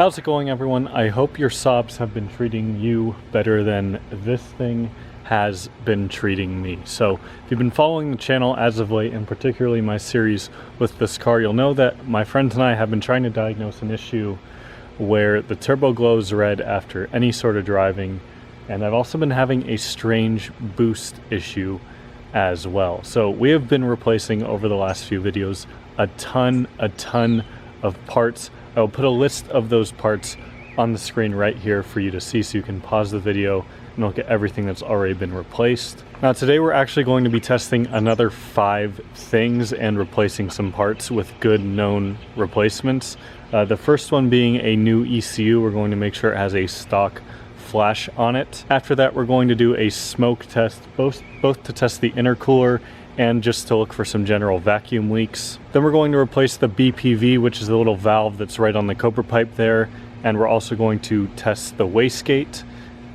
How's it going, everyone? I hope your Saabs have been treating you better than this thing has been treating me. So if you've been following the channel as of late, and particularly my series with this car, you'll know that my friends and I have been trying to diagnose an issue where the turbo glows red after any sort of driving, and I've also been having a strange boost issue as well. So we have been replacing over the last few videos a ton of parts. I'll put a list of those parts on the screen right here for you to see, so you can pause the video and look at everything that's already been replaced. Now today we're actually going to be testing another 5 things and replacing some parts with good known replacements. The first one being a new ECU. We're going to make sure it has a stock flash on it. After that, we're going to do a smoke test, both to test the intercooler and just to look for some general vacuum leaks. Then we're going to replace the BPV, which is the little valve that's right on the Cobra pipe there, and we're also going to test the wastegate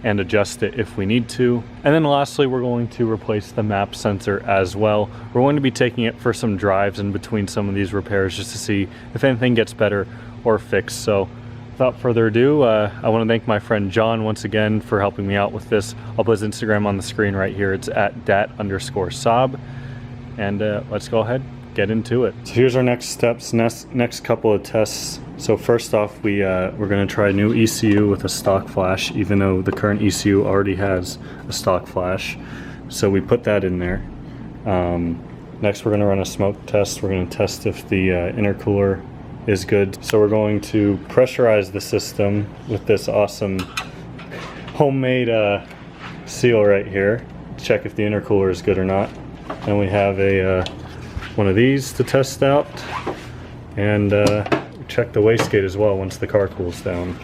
and adjust it if we need to. And then lastly, we're going to replace the map sensor as well. We're going to be taking it for some drives in between some of these repairs just to see if anything gets better or fixed. So without further ado, I want to thank my friend John once again for helping me out with this. I'll put his Instagram on the screen right here. It's at dat_Saab. And let's go ahead, get into it. So here's our next steps, next couple of tests. So first off, we're going to try a new ECU with a stock flash, even though the current ECU already has a stock flash. So we put that in there. Next, we're going to run a smoke test. We're going to test if the intercooler is good. So we're going to pressurize the system with this awesome homemade seal right here. Check if the intercooler is good or not. And we have a one of these to test out, and check the wastegate as well once the car cools down.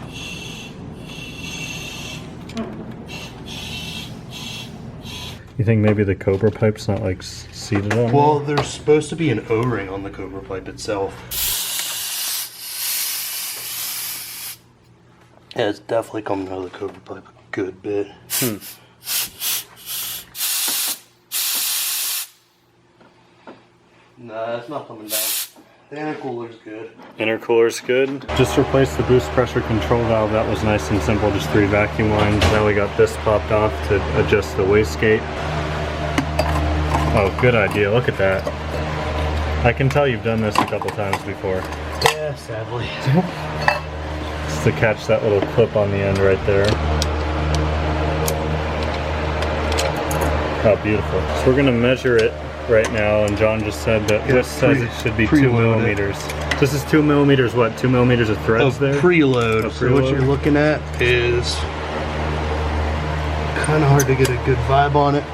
You think maybe the Cobra pipe's not like seated on? Well, there's supposed to be an O-ring on the Cobra pipe itself. Yeah, it's definitely coming out of the Cobra pipe a good bit. Nah, it's not coming down. The intercooler's good. Intercooler's good. Just replaced the boost pressure control valve. That was nice and simple, just 3 vacuum lines. Now we got this popped off to adjust the wastegate. Oh, good idea. Look at that. I can tell you've done this a couple times before. Yeah, sadly. Just to catch that little clip on the end right there. Oh, beautiful. So we're going to measure it right now, and John just said that this says it should be 2 millimeters. This is 2 millimeters, what, 2 millimeters of threads there? Preload. So what you're looking at is kind of hard to get a good vibe on it,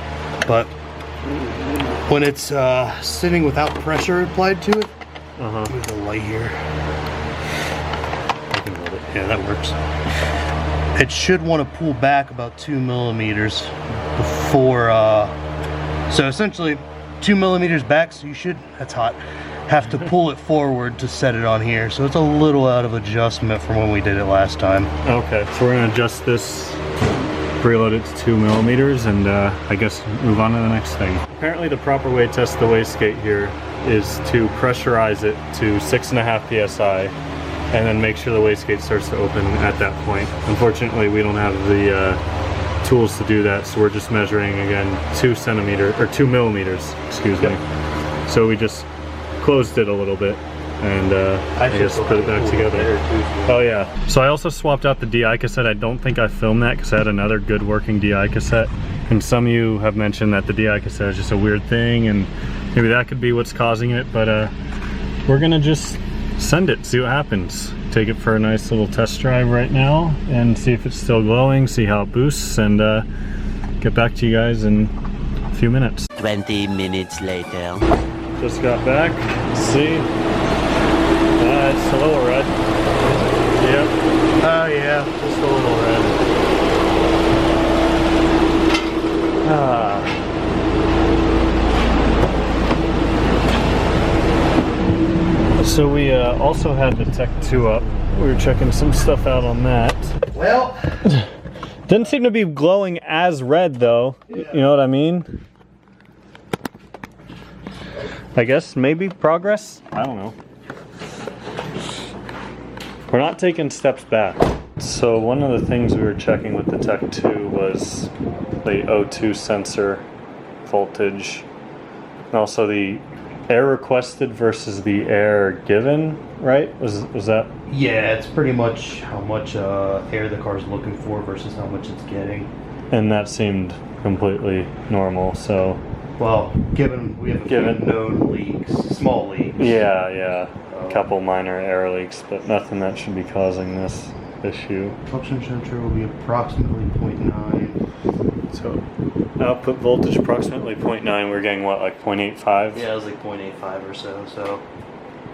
but when it's sitting without pressure applied to it, there's a light here. I can hold it. Yeah, that works. It should want to pull back about 2 millimeters before, so essentially 2 millimeters back, so you should, that's hot, have to pull it forward to set it on here. So it's a little out of adjustment from when we did it last time. Okay, so we're going to adjust this, preload it to 2 millimeters, and I guess move on to the next thing. Apparently the proper way to test the wastegate here is to pressurize it to 6.5 psi and then make sure the wastegate starts to open at that point. Unfortunately, we don't have the tools to do that, so we're just measuring again 2 millimeters, excuse me. So we just closed it a little bit and I just put it back together. Oh yeah. So I also swapped out the DI cassette. I don't think I filmed that because I had another good working DI cassette, and some of you have mentioned that the DI cassette is just a weird thing, and maybe that could be what's causing it, but we're gonna just send it, see what happens. Take it for a nice little test drive right now and see if it's still glowing, see how it boosts, and get back to you guys in a few minutes. 20 minutes later. Just got back. See? It's a little red. Yep. Oh yeah, just a little red. So we also had the Tech 2 up. We were checking some stuff out on that. Well, didn't seem to be glowing as red though. Yeah. You know what I mean? I guess maybe progress? I don't know. We're not taking steps back. So one of the things we were checking with the Tech 2 was the O2 sensor voltage, and also the air requested versus the air given, right? Was that? Yeah, it's pretty much how much air the car's looking for versus how much it's getting. And that seemed completely normal, so... Well, given we have a few known leaks, small leaks. Yeah. A couple minor air leaks, but nothing that should be causing this issue. Function sensor will be approximately 0.9. So, output voltage approximately 0.9. We're getting what, like 0.85? Yeah, it was like 0.85 or so.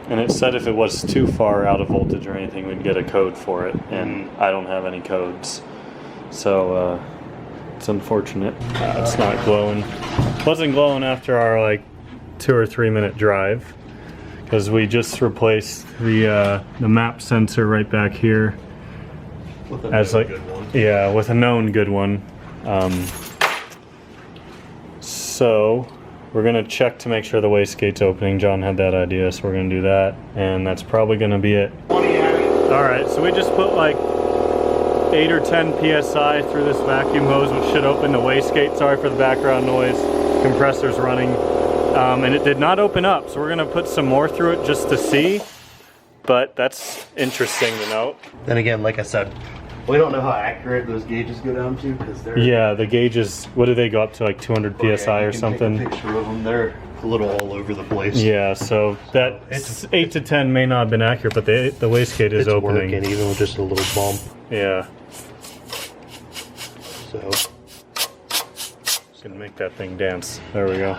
And it said if it was too far out of voltage or anything, we'd get a code for it, and I don't have any codes. So, it's unfortunate. It's not glowing. It wasn't glowing after our like 2 or 3 minute drive, because we just replaced the map sensor right back here With a as like good one. Yeah, with a known good one. So we're gonna check to make sure the wastegate's opening. John had that idea, so we're gonna do that, and that's probably gonna be it. All right, so we just put like 8 or 10 psi through this vacuum hose, which should open the wastegate. Sorry for the background noise. Compressor's running, and it did not open up. So we're gonna put some more through it just to see. But that's interesting to note. Then again, like I said, we don't know how accurate those gauges go down to because they're... Yeah, the gauges, what do they go up to, like 200 psi or something? Take a picture of them. They're a little all over the place. Yeah, so that 8 to 10 may not have been accurate, but the wastegate is opening. Working, even with just a little bump. Yeah. So... Just gonna make that thing dance. There we go.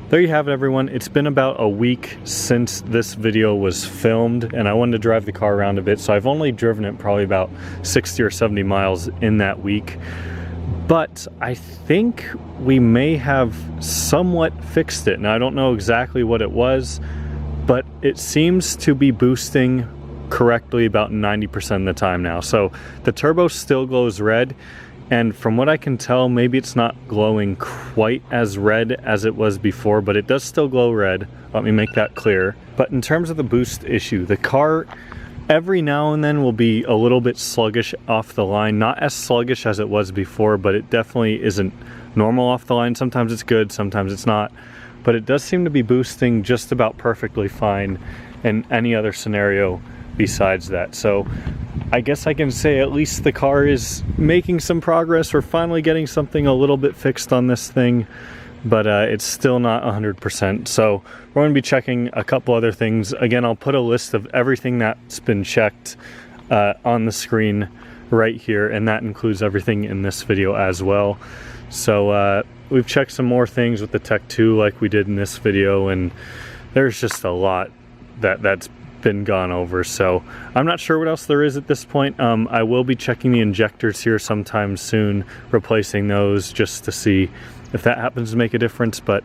There you have it, everyone. It's been about a week since this video was filmed, and I wanted to drive the car around a bit, so I've only driven it probably about 60 or 70 miles in that week. But I think we may have somewhat fixed it. Now, I don't know exactly what it was, but it seems to be boosting correctly about 90% of the time now. So the turbo still glows red, and from what I can tell, maybe it's not glowing quite as red as it was before, but it does still glow red. Let me make that clear. But in terms of the boost issue, the car every now and then will be a little bit sluggish off the line. Not as sluggish as it was before, but it definitely isn't normal off the line. Sometimes it's good, sometimes it's not. But it does seem to be boosting just about perfectly fine in any other scenario besides that. So I guess I can say at least the car is making some progress. We're finally getting something a little bit fixed on this thing, but it's still not 100%. So we're going to be checking a couple other things. Again, I'll put a list of everything that's been checked on the screen right here, and that includes everything in this video as well. So we've checked some more things with the Tech 2 like we did in this video, and there's just a lot that's been gone over, so I'm not sure what else there is at this point. I will be checking the injectors here sometime soon, replacing those just to see if that happens to make a difference. But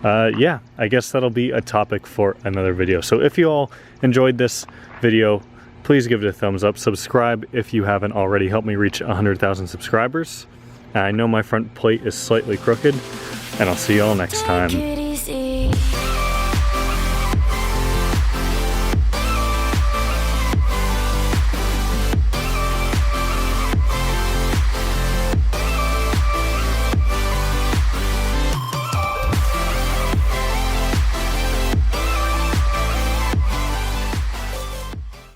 yeah, I guess that'll be a topic for another video. So if you all enjoyed this video, please give it a thumbs up. Subscribe if you haven't already. Help me reach 100,000 subscribers. I know my front plate is slightly crooked, and I'll see you all next time.